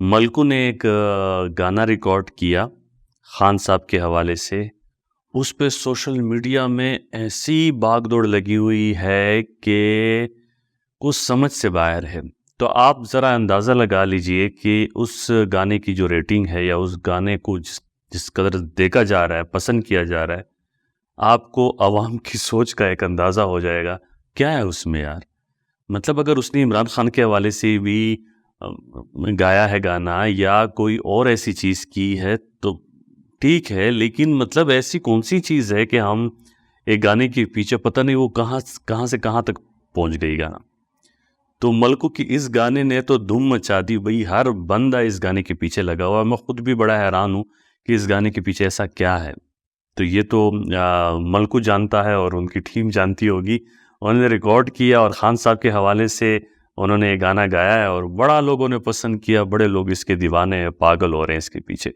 मलकू ने एक गाना रिकॉर्ड किया खान साहब के हवाले से। उस पे सोशल मीडिया में ऐसी भागदौड़ लगी हुई है कि कुछ समझ से बाहर है। तो आप ज़रा अंदाज़ा लगा लीजिए कि उस गाने की जो रेटिंग है या उस गाने को जिस कदर देखा जा रहा है, पसंद किया जा रहा है, आपको अवाम की सोच का एक अंदाज़ा हो जाएगा। क्या है उसमें यार? मतलब अगर उसने इमरान खान के हवाले से भी अ, गाया है गाना या कोई और ऐसी चीज़ की है तो ठीक है, लेकिन मतलब ऐसी कौन-सी चीज़ है कि हम एक गाने के पीछे पता नहीं वो कहाँ से कहाँ तक पहुँच गई गाना। तो मलकू की इस गाने ने तो धूम मचा दी भई, हर बंदा इस गाने के पीछे लगा हुआ है। मैं खुद भी बड़ा हैरान हूँ कि इस गाने के पीछे ऐसा क्या है? तो ये तो मलकू जानता है और उनकी टीम जानती होगी। उन्होंने रिकॉर्ड किया और खान साहब के हवाले से उन्होंने ये गाना गाया है और बड़ा लोगों ने पसंद किया, बड़े लोग इसके दीवाने हैं, पागल हो रहे हैं इसके पीछे।